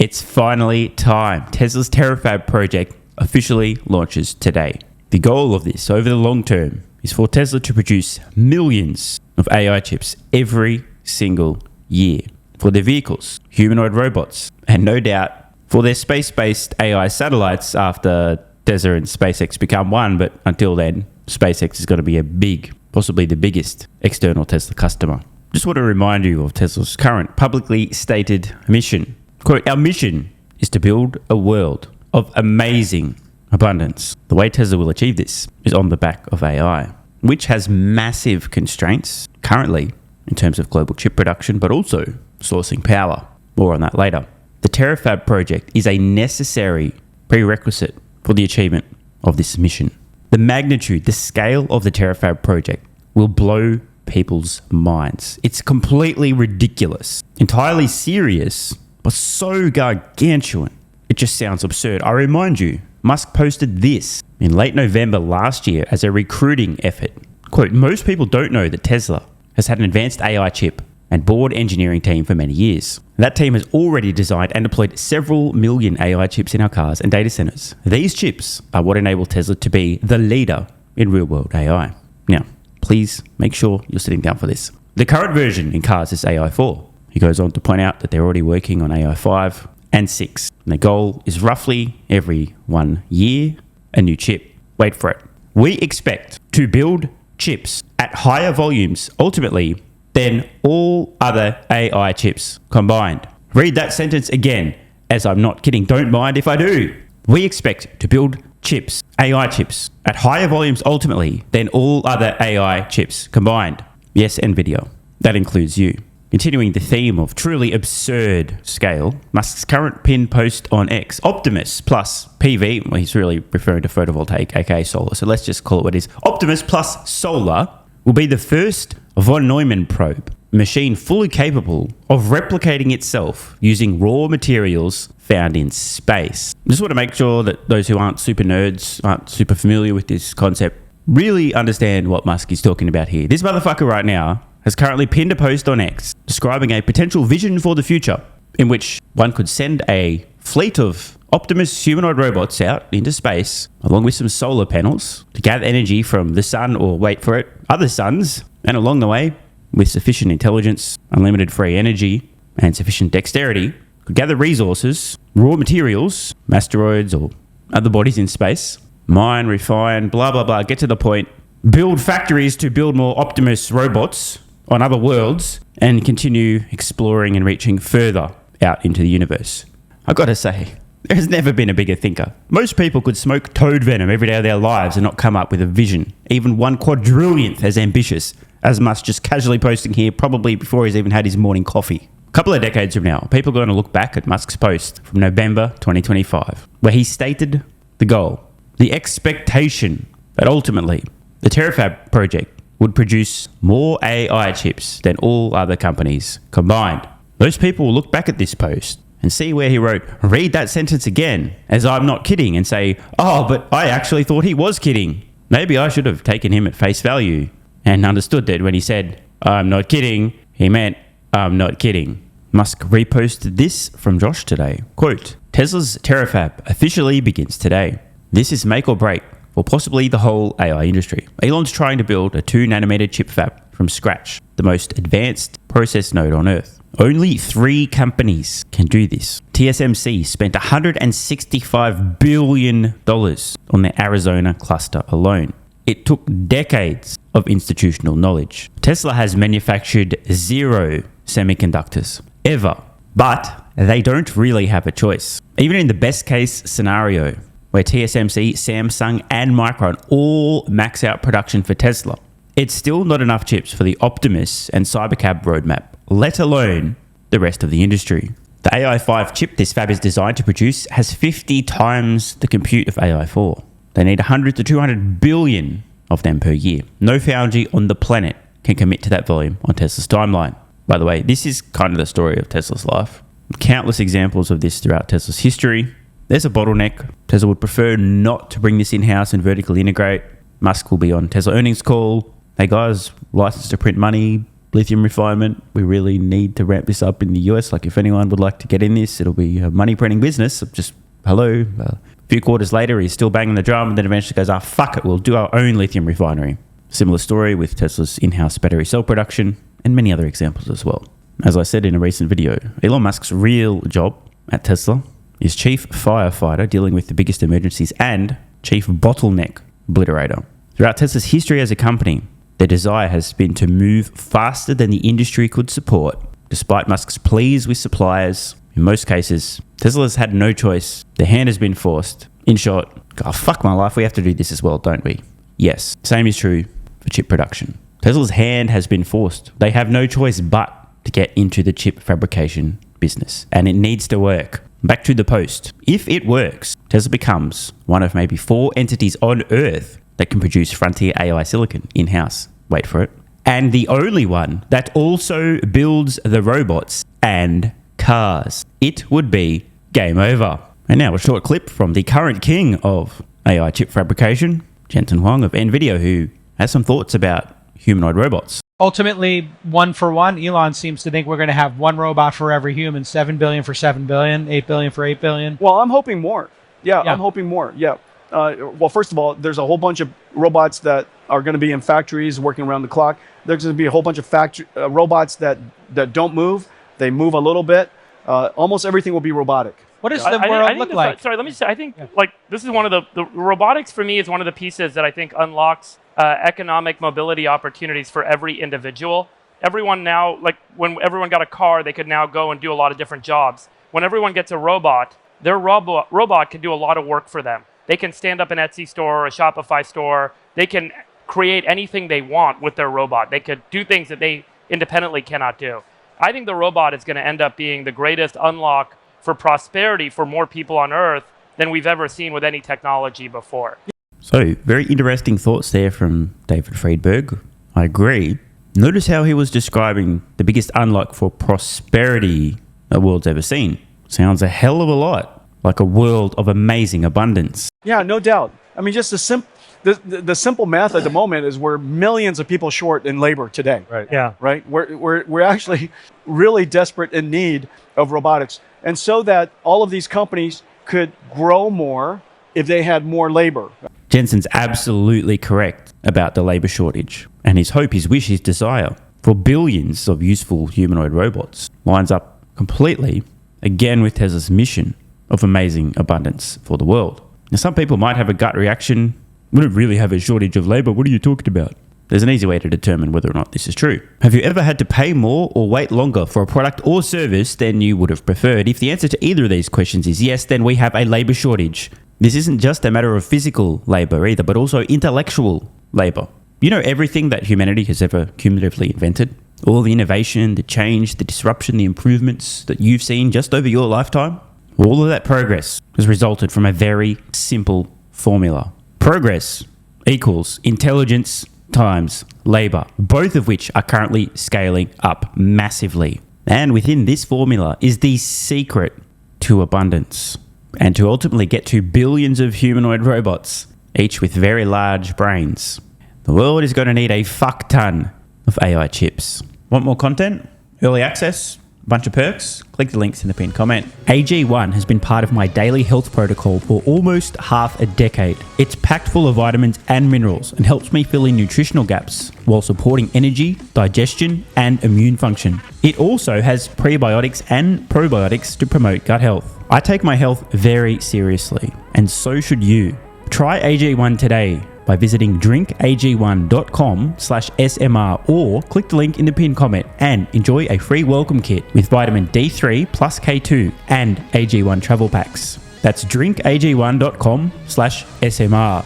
It's finally time. Tesla's Terafab project officially launches today. The goal of this over the long term is for Tesla to produce millions of AI chips every single year for their vehicles, humanoid robots, and no doubt for their space-based AI satellites after Tesla and SpaceX become one. But until then, SpaceX is going to be a big, possibly the biggest external Tesla customer. Just want to remind you of Tesla's current publicly stated mission. Quote, "Our mission is to build a world of amazing abundance. The way Tesla will achieve this is on the back of AI, which has massive constraints currently in terms of global chip production, but also sourcing power. More on that later. The Terafab project is a necessary prerequisite for the achievement of this mission. The magnitude, the scale of the Terafab project will blow people's minds. It's completely ridiculous, entirely serious, but so gargantuan. It just sounds absurd. I remind you, Musk posted this in late November last year as a recruiting effort. Quote, "Most people don't know that Tesla has had an advanced AI chip and board engineering team for many years. That team has already designed and deployed several million AI chips in our cars and data centers. These chips are what enable Tesla to be the leader in real-world AI." Now, please make sure you're sitting down for this. The current version in cars is AI 4. He goes on to point out that they're already working on AI 5 and 6. And the goal is roughly every 1 year, a new chip. Wait for it. We expect to build chips at higher volumes, ultimately, than all other AI chips combined. Read that sentence again, as I'm not kidding. Don't mind if I do. We expect to build chips, AI chips, at higher volumes ultimately than all other AI chips combined. Yes, NVIDIA. That includes you. Continuing the theme of truly absurd scale, Musk's current pinned post on X, Optimus plus PV, well, he's really referring to photovoltaic, aka solar, so let's just call it what it is. Optimus plus solar will be the first von Neumann probe, machine fully capable of replicating itself using raw materials found in space. I just want to make sure that those who aren't super nerds, aren't super familiar with this concept, really understand what Musk is talking about here. This motherfucker right now has currently pinned a post on X describing a potential vision for the future in which one could send a fleet of Optimus humanoid robots out into space along with some solar panels to gather energy from the sun, or wait for it, other suns, and along the way, with sufficient intelligence, unlimited free energy, and sufficient dexterity, could gather resources, raw materials, asteroids or other bodies in space, mine, refine, blah, blah, blah, get to the point, build factories to build more Optimus robots on other worlds, and continue exploring and reaching further out into the universe. I've got to say, there's never been a bigger thinker. Most people could smoke toad venom every day of their lives and not come up with a vision, even 1/4,000,000th as ambitious as Musk just casually posting here, probably before he's even had his morning coffee. A couple of decades from now, people are going to look back at Musk's post from November 2025, where he stated the goal, the expectation that ultimately the Terafab project would produce more AI chips than all other companies combined. Those people will look back at this post and see where he wrote, "Read that sentence again, as I'm not kidding," and say, "Oh, but I actually thought he was kidding. Maybe I should have taken him at face value and understood that when he said, 'I'm not kidding,' he meant, 'I'm not kidding.'" Musk reposted this from Josh today. Quote, "Tesla's Terafab officially begins today. This is make or break for possibly the whole AI industry. Elon's trying to build a 2nm chip fab from scratch, the most advanced process node on Earth. Only 3 companies can do this. TSMC spent $165 billion on their Arizona cluster alone. It took decades of institutional knowledge. Tesla has manufactured 0 semiconductors, ever. But they don't really have a choice. Even in the best case scenario, where TSMC, Samsung, and Micron all max out production for Tesla, it's still not enough chips for the Optimus and Cybercab roadmap, let alone the rest of the industry. The AI 5 chip this fab is designed to produce has 50 times the compute of AI 4. They need 100 to 200 billion of them per year. No foundry on the planet can commit to that volume on Tesla's timeline. By the way, this is kind of the story of Tesla's life. Countless examples of this throughout Tesla's history. There's a bottleneck. Tesla would prefer not to bring this in-house and vertically integrate. Musk will be on Tesla earnings call. "Hey guys, license to print money, lithium refinement. We really need to ramp this up in the US. Like if anyone would like to get in this, it'll be a money printing business. Just hello. A few quarters later, he's still banging the drum and then eventually goes, fuck it, we'll do our own lithium refinery. Similar story with Tesla's in-house battery cell production and many other examples as well. As I said in a recent video, Elon Musk's real job at Tesla is chief firefighter dealing with the biggest emergencies and chief bottleneck obliterator. Throughout Tesla's history as a company, their desire has been to move faster than the industry could support. Despite Musk's pleas with suppliers, in most cases, Tesla's had no choice. Their hand has been forced. In short, fuck my life, we have to do this as well, don't we? Yes, same is true for chip production. Tesla's hand has been forced. They have no choice but to get into the chip fabrication business, and it needs to work. Back to the post. If it works, Tesla becomes one of maybe 4 entities on Earth that can produce frontier AI silicon in-house. Wait for it. And the only one that also builds the robots and cars. It would be game over. And now a short clip from the current king of AI chip fabrication, Jensen Huang of NVIDIA, who has some thoughts about humanoid robots. Ultimately, 1 for 1, Elon seems to think we're going to have 1 robot for every human, 7 billion for 7 billion, 8 billion for 8 billion. Well, I'm hoping more. Yeah. I'm hoping more. Yeah. Well, first of all, there's a whole bunch of robots that are going to be in factories working around the clock. There's going to be a whole bunch of robots that don't move. They move a little bit. Almost everything will be robotic. What does the world look like? Sorry, let me say, I think like this is one of the robotics for me is one of the pieces that I think unlocks economic mobility opportunities for every individual. Everyone now, like when everyone got a car, they could now go and do a lot of different jobs. When everyone gets a robot, their robot can do a lot of work for them. They can stand up an Etsy store or a Shopify store. They can create anything they want with their robot. They could do things that they independently cannot do. I think the robot is going to end up being the greatest unlock for prosperity for more people on Earth than we've ever seen with any technology before. So, very interesting thoughts there from David Friedberg. I agree. Notice how he was describing the biggest unlock for prosperity the world's ever seen. Sounds a hell of a lot like a world of amazing abundance. Yeah, no doubt. I mean, just the simple math at the moment is we're millions of people short in labor today. Right. Yeah. Right. We're actually really desperate in need of robotics, and so that all of these companies could grow more if they had more labor. Jensen's absolutely correct about the labor shortage, and his hope, his wish, his desire for billions of useful humanoid robots lines up completely again with Tesla's mission of amazing abundance for the world. Now, some people might have a gut reaction. We don't really have a shortage of labor. What are you talking about? There's an easy way to determine whether or not this is true. Have you ever had to pay more or wait longer for a product or service than you would have preferred? If the answer to either of these questions is yes, then we have a labor shortage. This isn't just a matter of physical labor either, but also intellectual labor. You know everything that humanity has ever cumulatively invented? All the innovation, the change, the disruption, the improvements that you've seen just over your lifetime? All of that progress has resulted from a very simple formula. Progress equals intelligence times labor, both of which are currently scaling up massively. And within this formula is the secret to abundance and to ultimately get to billions of humanoid robots, each with very large brains. The world is going to need a fuck ton of AI chips. Want more content? Early access? A bunch of perks? Click the links in the pinned comment. AG1 has been part of my daily health protocol for almost half a decade. It's packed full of vitamins and minerals and helps me fill in nutritional gaps while supporting energy, digestion, and immune function. It also has prebiotics and probiotics to promote gut health. I take my health very seriously, and so should you. Try AG1 today by visiting drinkag1.com/SMR or click the link in the pinned comment and enjoy a free welcome kit with vitamin D3 plus K2 and AG1 travel packs. That's drinkag1.com/SMR.